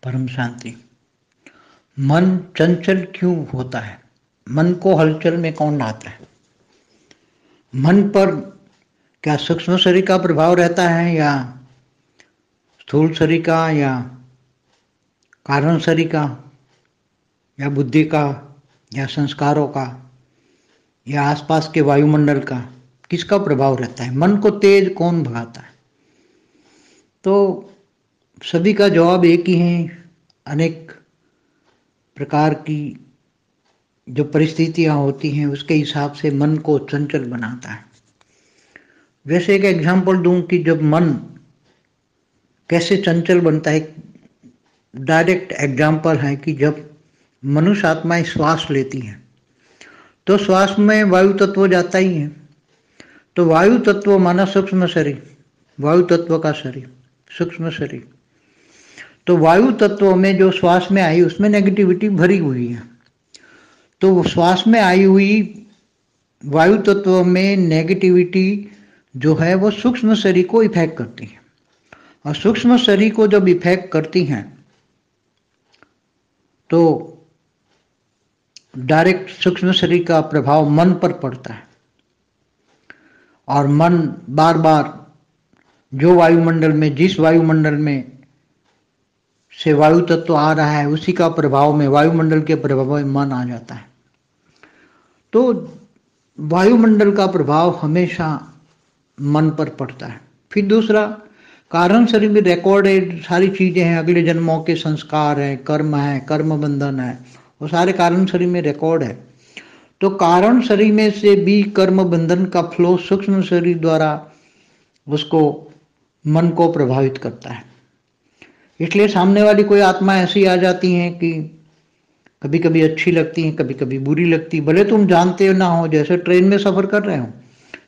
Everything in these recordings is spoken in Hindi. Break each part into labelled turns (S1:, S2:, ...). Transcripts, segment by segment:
S1: परम शांति। मन चंचल क्यों होता है? मन को हलचल में कौन लाता है? मन पर क्या सूक्ष्म शरीर का प्रभाव रहता है या स्थूल शरीर का या कारण शरीर का या बुद्धि का या संस्कारों का या आसपास के वायुमंडल का? किसका प्रभाव रहता है? मन को तेज कौन भगाता है? तो सभी का जवाब एक ही है। अनेक प्रकार की जो परिस्थितियां होती हैं उसके हिसाब से मन को चंचल बनाता है। वैसे एक एग्जाम्पल दूं कि जब मन कैसे चंचल बनता है। डायरेक्ट एग्जाम्पल है कि जब मनुष्य आत्माएं श्वास लेती हैं तो श्वास में वायु तत्व जाता ही है। तो वायु तत्व माना सूक्ष्म शरीर, वायु तत्व का शरीर, सूक्ष्म शरीर। तो वायु तत्व में जो श्वास में आई उसमें नेगेटिविटी भरी हुई है। तो श्वास में आई हुई वायु तत्व में नेगेटिविटी जो है वो सूक्ष्म शरीर को इफेक्ट करती है, और सूक्ष्म शरीर को जब इफेक्ट करती हैं तो डायरेक्ट सूक्ष्म शरीर का प्रभाव मन पर पड़ता है, और मन बार बार जो वायुमंडल में, जिस वायुमंडल में से वायु तत्व आ रहा है उसी का प्रभाव में, वायुमंडल के प्रभाव में मन आ जाता है। तो वायुमंडल का प्रभाव हमेशा मन पर पड़ता है। फिर दूसरा, कारण शरीर में रिकॉर्डेड सारी चीजें हैं, अगले जन्मों के संस्कार हैं, कर्म है, कर्म बंधन है, वो सारे कारण शरीर में रिकॉर्ड है। तो कारण शरीर में से भी कर्म बंधन का फ्लो सूक्ष्म शरीर द्वारा उसको, मन को प्रभावित करता है। इसलिए सामने वाली कोई आत्मा ऐसी आ जाती हैं कि कभी कभी अच्छी लगती हैं, कभी कभी बुरी लगती, भले तुम जानते ना हो। जैसे ट्रेन में सफर कर रहे हो,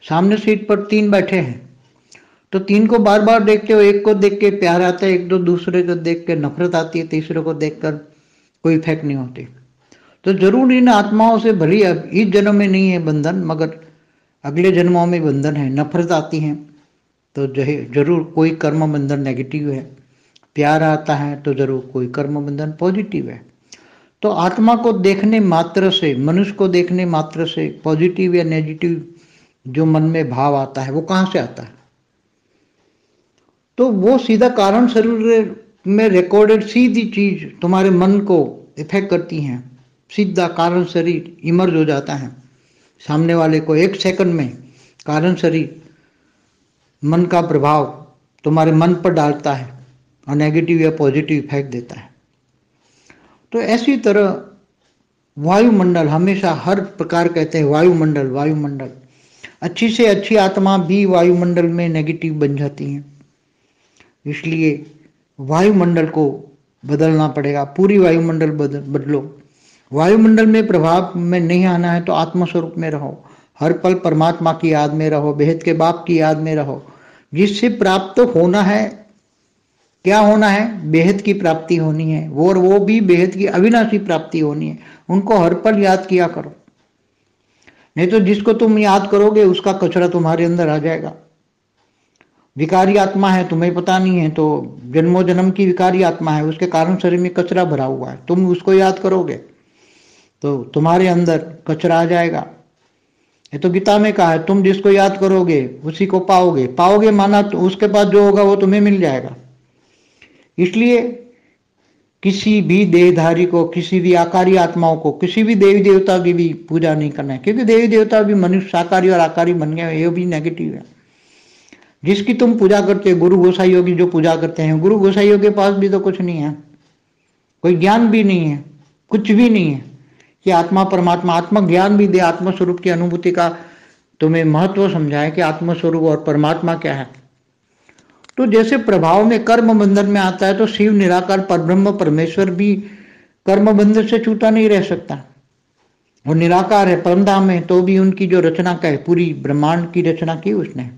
S1: सामने सीट पर 3 बैठे हैं, तो 3 को बार बार देखते हो, एक को देख के प्यार आता है, एक दो दूसरे को देख के नफरत आती है, तीसरे को देखकर कोई इफेक्ट नहीं होती। तो जरूर इन आत्माओं से भली इस जन्म में नहीं है बंधन, मगर अगले जन्मों में बंधन है, नफरत आती है तो जरूर कोई कर्म बंधन नेगेटिव है, प्यार आता है तो जरूर कोई कर्म बंधन पॉजिटिव है। तो आत्मा को देखने मात्र से, मनुष्य को देखने मात्र से पॉजिटिव या नेगेटिव जो मन में भाव आता है वो कहाँ से आता है? तो वो सीधा कारण शरीर में रिकॉर्डेड सीधी चीज तुम्हारे मन को इफेक्ट करती हैं। सीधा कारण शरीर इमर्ज हो जाता है सामने वाले को, 1 सेकंड में कारण शरीर मन का प्रभाव तुम्हारे मन पर डालता है और नेगेटिव या पॉजिटिव इफेक्ट देता है। तो ऐसी तरह वायुमंडल हमेशा, हर प्रकार कहते हैं वायुमंडल, वायुमंडल, अच्छी से अच्छी आत्मा भी वायुमंडल में नेगेटिव बन जाती हैं। इसलिए वायुमंडल को बदलना पड़ेगा, पूरी वायुमंडल बदलो। वायुमंडल में प्रभाव में नहीं आना है तो आत्मस्वरूप में रहो, हर पल परमात्मा की याद में रहो, बेहद के बाप की याद में रहो। जिससे प्राप्त होना है, क्या होना है? बेहद की प्राप्ति होनी है, वो भी बेहद की अविनाशी प्राप्ति होनी है। उनको हर पल याद किया करो, नहीं तो जिसको तुम याद करोगे उसका कचरा तुम्हारे अंदर आ जाएगा। विकारी आत्मा है, तुम्हें पता नहीं है, तो जन्मों जन्म की विकारी आत्मा है, उसके कारण शरीर में कचरा भरा हुआ है। तुम उसको याद करोगे तो तुम्हारे अंदर कचरा आ जाएगा। ये तो गीता में कहा है, तुम जिसको याद करोगे उसी को पाओगे। पाओगे माना तो उसके पास जो होगा वो तुम्हें मिल जाएगा। इसलिए किसी भी देहधारी को, किसी भी आकारी आत्माओं को, किसी भी देवी देवता की भी पूजा नहीं करना है, क्योंकि देवी देवता भी मनुष्य साकारी और आकारी बन गए, ये भी नेगेटिव है। जिसकी तुम पूजा करते हो, गुरु गोसाइयों की जो पूजा करते हैं, गुरु गोसाइयों के पास भी तो कुछ नहीं है, कोई ज्ञान भी नहीं है, कुछ भी नहीं है कि आत्मा परमात्मा, आत्मा ज्ञान भी दे, आत्मस्वरूप की अनुभूति का तुम्हें महत्व समझाए कि आत्मस्वरूप और परमात्मा क्या है। तो जैसे प्रभाव में कर्म बंधन में आता है, तो शिव निराकार परब्रह्म परमेश्वर भी कर्म बंधन से छूटा नहीं रह सकता। वो निराकार है, परमधाम है, तो भी उनकी जो रचना का है, पूरी ब्रह्मांड की रचना की उसने,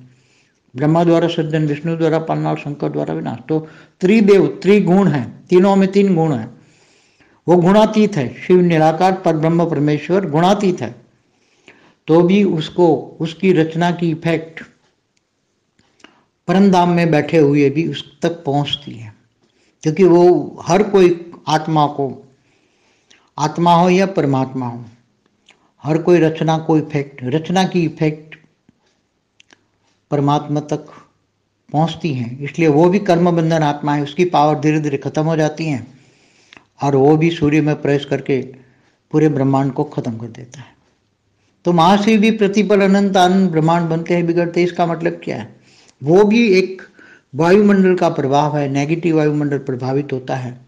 S1: ब्रह्मा द्वारा सृजन, विष्णु द्वारा पालना और शंकर द्वारा विनाश। तो त्रिदेव, त्रिगुण है, तीनों में 3 गुण है। वो गुणातीत है, शिव निराकार परब्रह्म परमेश्वर गुणातीत है, तो भी उसको, उसकी रचना की इफेक्ट परमधाम में बैठे हुए भी उस तक पहुंचती है। क्योंकि वो हर कोई आत्मा को, आत्मा हो या परमात्मा हो, हर कोई रचना को इफेक्ट, रचना की इफेक्ट परमात्मा तक पहुंचती है। इसलिए वो भी कर्म बंधन आत्मा है, उसकी पावर धीरे धीरे खत्म हो जाती है और वो भी सूर्य में प्रवेश करके पूरे ब्रह्मांड को खत्म कर देता है। तो महाशिव भी प्रतिपल अनंत आनंद ब्रह्मांड बनते हैं बिगड़ते। इसका मतलब क्या है? वो भी एक वायुमंडल का प्रभाव है, नेगेटिव वायुमंडल प्रभावित होता है।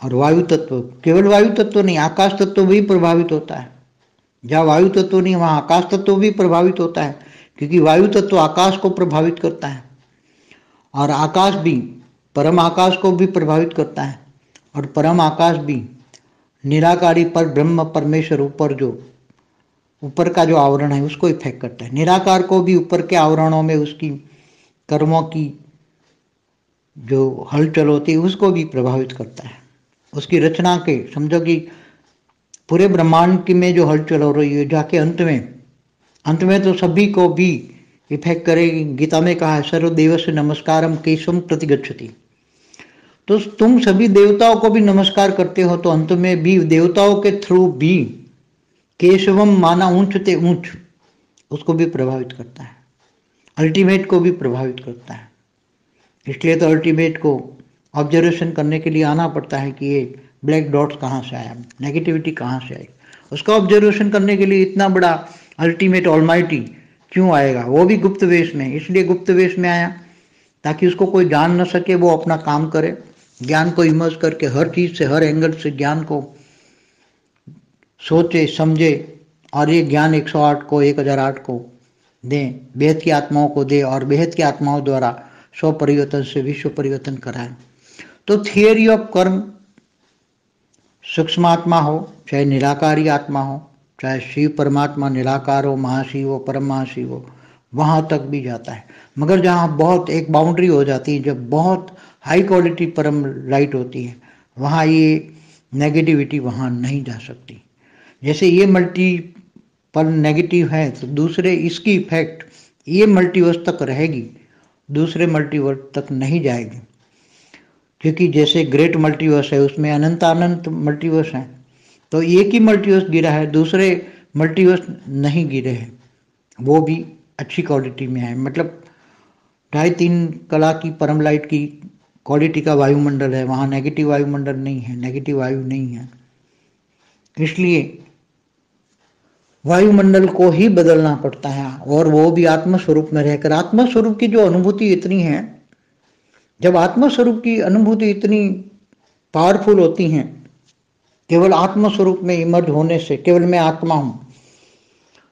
S1: और वायु तत्व, केवल वायु तत्व नहीं, आकाश तत्व भी प्रभावित होता है। जहाँ वायु तत्व नहीं वहाँ आकाश तत्व भी प्रभावित होता है, क्योंकि वायु तत्व आकाश को प्रभावित करता है और आकाश भी परम आकाश को भी प्रभावित करता है और परम आकाश भी निराकारी पर ब्रह्म परमेश्वर ऊपर जो ऊपर का जो आवरण है उसको इफेक्ट करता है। निराकार को भी ऊपर के आवरणों में उसकी कर्मों की जो हलचल होती है उसको भी प्रभावित करता है। उसकी रचना के, समझो कि पूरे ब्रह्मांड की में जो हलचल हो रही है जाके अंत में तो सभी को भी इफेक्ट करेगी। गीता में कहा है सर्वदेव से नमस्कारम केशवम प्रतिगच्छति। तो तुम सभी देवताओं को भी नमस्कार करते हो तो अंत में भी देवताओं के थ्रू भी केशवम माना ऊंच ते ऊंच उसको भी प्रभावित करता है, अल्टीमेट को भी प्रभावित करता है। इसलिए तो अल्टीमेट को ऑब्जर्वेशन करने के लिए आना पड़ता है कि ये ब्लैक डॉट्स कहाँ से आया, नेगेटिविटी कहाँ से आई। उसका ऑब्जर्वेशन करने के लिए इतना बड़ा अल्टीमेट ऑलमाइटी क्यों आएगा? वो भी गुप्त वेश में, इसलिए गुप्त वेश में आया ताकि उसको कोई जान न सके, वो अपना काम करे, ज्ञान को इमर्ज करके हर चीज से, हर एंगल से ज्ञान को सोचे समझे और ये ज्ञान 108 को 1008 को दें, बेहद की आत्माओं को दे और बेहद की आत्माओं द्वारा स्व परिवर्तन से विश्व परिवर्तन कराए। तो थियरी ऑफ कर्म, सूक्ष्म आत्मा हो चाहे निराकारी आत्मा हो, चाहे शिव परमात्मा निराकार हो, महाशिव हो, परम महाशिव हो, वहां तक भी जाता है। मगर जहाँ बहुत एक बाउंड्री हो जाती है, जब बहुत हाई क्वालिटी परम लाइट होती है, वहाँ ये नेगेटिविटी वहाँ नहीं जा सकती। जैसे ये मल्टीपल नेगेटिव है तो दूसरे इसकी इफेक्ट ये मल्टीवर्स तक रहेगी, दूसरे मल्टीवर्स तक नहीं जाएगी। क्योंकि जैसे ग्रेट मल्टीवर्स है उसमें अनंत अनंत मल्टीवर्स हैं, तो एक ही मल्टीवर्स गिरा है, दूसरे मल्टीवर्स नहीं गिरे हैं, वो भी अच्छी क्वालिटी में है। मतलब 2.5-3 कला की परम लाइट की क्वालिटी का वायुमंडल है, वहाँ नेगेटिव वायुमंडल नहीं है, नेगेटिव वायु नहीं है। इसलिए वायुमंडल को ही बदलना पड़ता है और वो भी आत्मस्वरूप में रहकर। आत्मस्वरूप की जो अनुभूति इतनी है, जब आत्मस्वरूप की अनुभूति इतनी पावरफुल होती है, केवल आत्मस्वरूप में इमर्ज होने से, केवल मैं आत्मा हूं,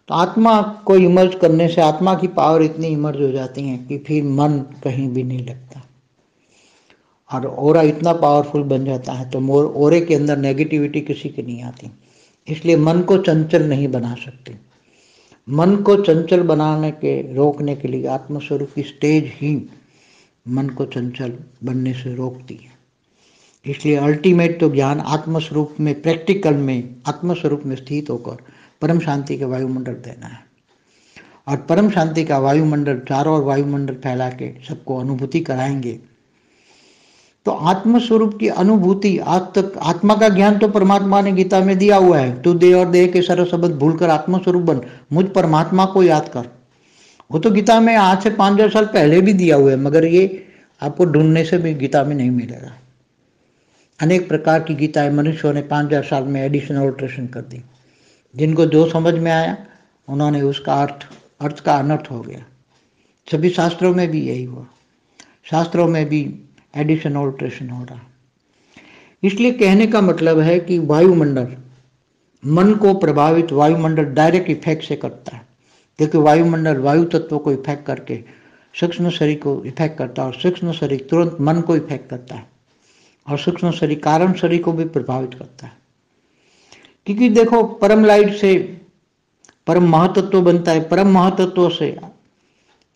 S1: तो आत्मा को इमर्ज करने से आत्मा की पावर इतनी इमर्ज हो जाती है कि फिर मन कहीं भी नहीं लगता और ओरा इतना पावरफुल बन जाता है। तो ओरे के अंदर नेगेटिविटी किसी की नहीं आती। इसलिए मन को चंचल नहीं बना सकते। मन को चंचल बनाने के, रोकने के लिए आत्मस्वरूप की स्टेज ही मन को चंचल बनने से रोकती है। इसलिए अल्टीमेट तो ज्ञान आत्मस्वरूप में, प्रैक्टिकल में आत्मस्वरूप में स्थित होकर परम शांति के वायुमंडल देना है। और परम शांति का वायुमंडल, चारों ओर वायुमंडल फैला के सबको अनुभूति कराएंगे। तो आत्मस्वरूप की अनुभूति, आज तक आत्मा का ज्ञान तो परमात्मा ने गीता में दिया हुआ है, तू देह और देह के सारे शब्द भूलकर आत्मस्वरूप बन, मुझ परमात्मा को याद कर। वो तो गीता में आज से 5000 साल पहले भी दिया हुआ है, मगर ये आपको ढूंढने से भी गीता में नहीं मिलेगा। अनेक प्रकार की गीताएं मनुष्यों ने 5000 साल में एडिशन ऑल्ट्रेशन कर दी। जिनको जो समझ में आया उन्होंने उसका अर्थ का अनर्थ हो गया। सभी शास्त्रों में भी यही हुआ, शास्त्रों में भी एडिशन ऑल्ट्रेशन हो रहा। इसलिए कहने का मतलब है कि वायुमंडल मन को प्रभावित, वायुमंडल डायरेक्ट इफेक्ट से करता है, क्योंकि वायुमंडल वायु तत्व को इफेक्ट करके सूक्ष्म शरीर को इफेक्ट करता है और सूक्ष्म शरीर तुरंत मन को इफेक्ट करता है और सूक्ष्म शरीर कारण शरीर को भी प्रभावित करता है। क्योंकि देखो, परम लाइट से परम महातत्व बनता है, परम महातत्व से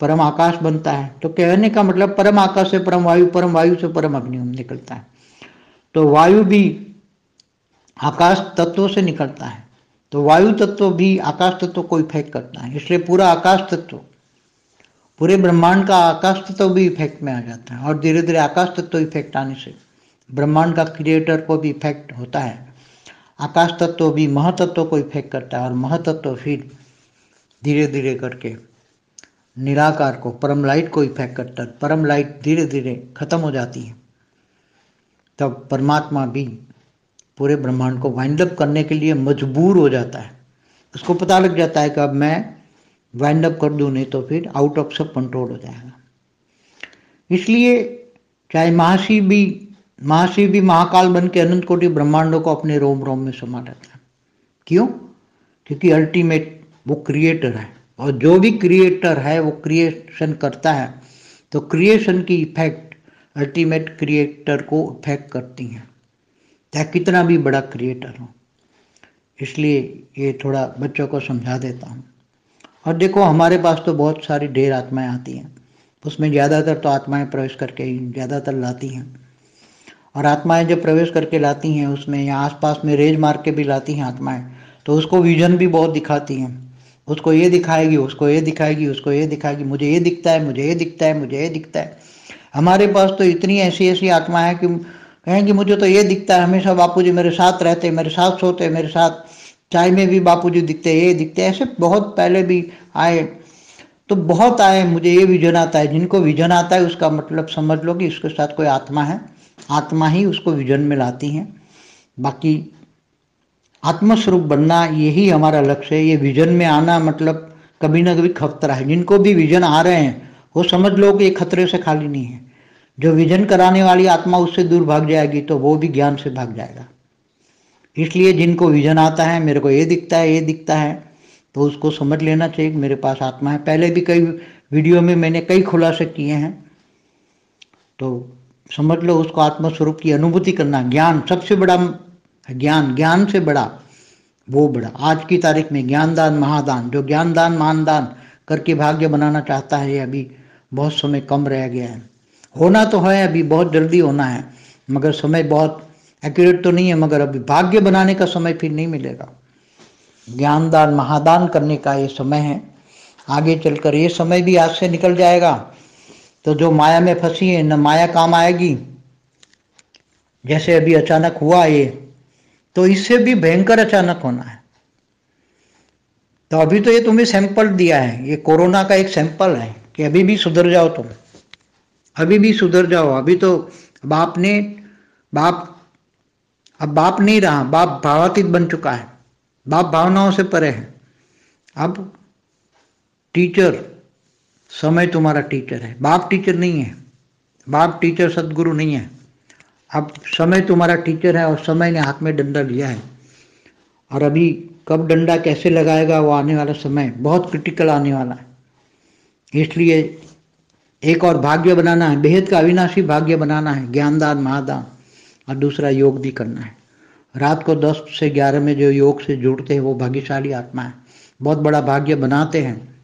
S1: परम आकाश बनता है। तो कहने का मतलब परम आकाश से परम वायु से परम अग्नि निकलता है। तो वायु भी आकाश तत्व से निकलता है, तो वायु तत्व भी आकाश तत्व को इफेक्ट करता है। इसलिए पूरा आकाश तत्व पूरे ब्रह्मांड का आकाश तत्व भी इफेक्ट में आ जाता है, और धीरे धीरे आकाश तत्व इफेक्ट आने से ब्रह्मांड का क्रिएटर को भी इफेक्ट होता है। आकाश तत्व भी महातत्व को इफेक्ट करता है, और महातत्व फिर धीरे धीरे करके निराकार को, परम लाइट को इफेक्ट करता है। परम लाइट धीरे धीरे खत्म हो जाती है, तब परमात्मा भी पूरे ब्रह्मांड को वाइंड अप करने के लिए मजबूर हो जाता है। उसको पता लग जाता है कि अब मैं वाइंड अप कर दूं, नहीं तो फिर आउट ऑफ सब कंट्रोल हो जाएगा। इसलिए चाहे महाशिव भी महाकाल बन के अनंत कोटि ब्रह्मांडों को अपने रोम रोम में समा लेता है। क्यों? क्योंकि अल्टीमेट वो क्रिएटर है, और जो भी क्रिएटर है वो क्रिएशन करता है, तो क्रिएशन की इफेक्ट अल्टीमेट क्रिएटर को इफेक्ट करती हैं, चाहे कितना भी बड़ा क्रिएटर हो। इसलिए ये थोड़ा बच्चों को समझा देता हूँ। और देखो, हमारे पास तो बहुत सारी ढेर आत्माएं आती हैं, उसमें ज़्यादातर तो आत्माएं प्रवेश करके ही ज़्यादातर लाती हैं। और आत्माएं जब प्रवेश करके लाती हैं, उसमें या आसपास में रेज मार के भी लाती हैं आत्माएं, तो उसको विजन भी बहुत दिखाती हैं। उसको ये दिखाएगी, उसको ये दिखाएगी, उसको ये दिखाएगी, मुझे ये दिखता है, मुझे ये दिखता है, मुझे ये दिखता है। हमारे पास तो इतनी ऐसी ऐसी आत्माएं हैं कि कहेंगे मुझे तो ये दिखता है, हमेशा बापूजी मेरे साथ रहते, मेरे साथ सोते, मेरे साथ चाय में भी बापूजी दिखते, ये दिखते। ऐसे बहुत पहले भी आए, तो बहुत आए, मुझे ये विजन आता है। जिनको विजन आता है उसका मतलब समझ लो कि उसके साथ कोई आत्मा है, आत्मा ही उसको विजन में लाती है। बाकी आत्मस्वरूप बनना यही हमारा लक्ष्य है। ये विजन में आना मतलब कभी ना कभी खतरा है। जिनको भी विजन आ रहे हैं वो समझ लो कि ये खतरे से खाली नहीं है। जो विजन कराने वाली आत्मा उससे दूर भाग जाएगी तो वो भी ज्ञान से भाग जाएगा। इसलिए जिनको विजन आता है, मेरे को ये दिखता है, ये दिखता है, तो उसको समझ लेना चाहिए कि मेरे पास आत्मा है। पहले भी कई वीडियो में मैंने कई खुलासे किए हैं, तो समझ लो उसको आत्मस्वरूप की अनुभूति करना। ज्ञान सबसे बड़ा, ज्ञान से बड़ा वो बड़ा। आज की तारीख में ज्ञान दान महादान, जो ज्ञान दान मान दान करके भाग्य बनाना चाहता है, ये अभी बहुत समय कम रह गया है। होना तो है, अभी बहुत जल्दी होना है, मगर समय बहुत एक्यूरेट तो नहीं है, मगर अभी भाग्य बनाने का समय फिर नहीं मिलेगा। ज्ञान दान महादान करने का ये समय है। आगे चलकर ये समय भी आज से निकल जाएगा, तो जो माया में फंसी है, न माया काम आएगी। जैसे अभी अचानक हुआ ये, तो इससे भी भयंकर अचानक होना है। तो अभी तो ये तुम्हें सैंपल दिया है, ये कोरोना का एक सैंपल है कि अभी भी सुधर जाओ, तुम अभी भी सुधर जाओ। अभी तो अब बाप नहीं रहा, बाप भावातीत बन चुका है, बाप भावनाओं से परे है। अब टीचर, समय तुम्हारा टीचर है, बाप टीचर नहीं है। बाप टीचर सदगुरु नहीं है। अब समय तुम्हारा टीचर है, और समय ने हाथ में डंडा लिया है। और अभी कब डंडा कैसे लगाएगा, वो आने वाला समय बहुत क्रिटिकल आने वाला है। इसलिए एक और भाग्य बनाना है, बेहद का अविनाशी भाग्य बनाना है, ज्ञानदान महादान, और दूसरा योग भी करना है। रात को 10 से 11 में जो योग से जुड़ते हैं वो भाग्यशाली आत्मा है, बहुत बड़ा भाग्य बनाते हैं।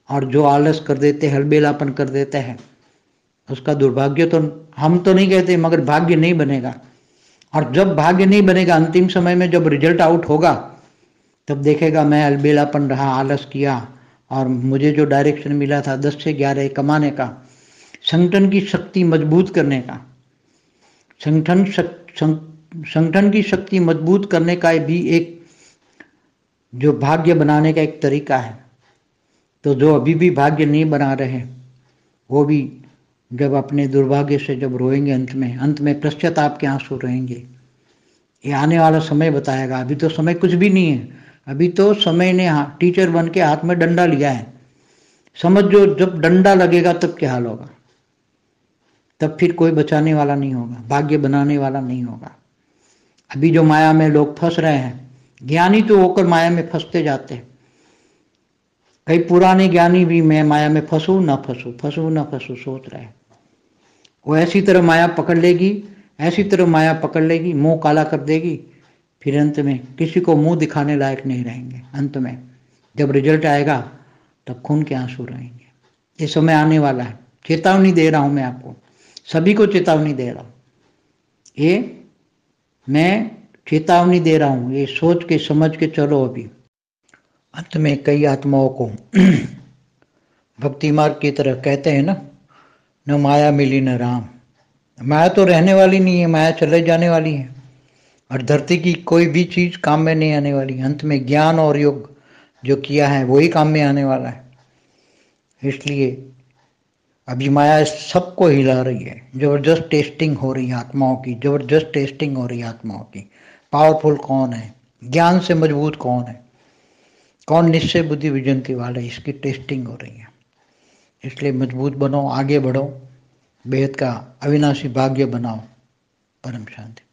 S1: और जो आलस कर देते हैं, हलबेलापन कर देते हैं, उसका दुर्भाग्य तो हम तो नहीं कहते, मगर भाग्य नहीं बनेगा। और जब भाग्य नहीं बनेगा, अंतिम समय में जब रिजल्ट आउट होगा, तब देखेगा मैं अलबेलापन रहा, आलस किया, और मुझे जो डायरेक्शन मिला था 10 से 11 कमाने का, संगठन की शक्ति मजबूत करने का, संगठन की शक्ति मजबूत करने का भी एक जो भाग्य बनाने का एक तरीका है। तो जो अभी भी भाग्य नहीं बना रहे, वो भी जब अपने दुर्भाग्य से जब रोएंगे, अंत में पश्चाताप के आंसू रहेंगे। ये आने वाला समय बताएगा। अभी तो समय कुछ भी नहीं है। अभी तो समय ने टीचर बन के हाथ में डंडा लिया है। समझ जो जब डंडा लगेगा तब क्या हाल होगा, तब फिर कोई बचाने वाला नहीं होगा, भाग्य बनाने वाला नहीं होगा। अभी जो माया में लोग फंस रहे हैं, ज्ञानी तो होकर माया में फंसते जाते हैं। कई पुराने ज्ञानी भी मैं माया में फंसू ना फंसू सोच रहे हैं। वो ऐसी तरह माया पकड़ लेगी, ऐसी तरह माया पकड़ लेगी, मुंह काला कर देगी, फिर अंत में किसी को मुंह दिखाने लायक नहीं रहेंगे। अंत में जब रिजल्ट आएगा तब खून के आंसू रहेंगे। ये समय आने वाला है, चेतावनी दे रहा हूं मैं आपको, सभी को चेतावनी दे रहा हूं। ये मैं चेतावनी दे रहा हूं, ये सोच के समझ के चलो। अभी अंत में कई आत्माओं को भक्ति मार्ग की तरह कहते हैं ना, न माया मिली न राम। माया तो रहने वाली नहीं है, माया चले जाने वाली है, और धरती की कोई भी चीज काम में नहीं आने वाली। अंत में ज्ञान और योग जो किया है वही काम में आने वाला है। इसलिए अभी माया सबको हिला रही है, जबरदस्त टेस्टिंग हो रही है आत्माओं की, जबरदस्त टेस्टिंग हो रही है आत्माओं की। पावरफुल कौन है, ज्ञान से मजबूत कौन है, कौन निश्चय बुद्धि विजंती वाला है, इसकी टेस्टिंग हो रही है। इसलिए मजबूत बनो, आगे बढ़ो, बेहद का अविनाशी भाग्य बनाओ। परम शांति।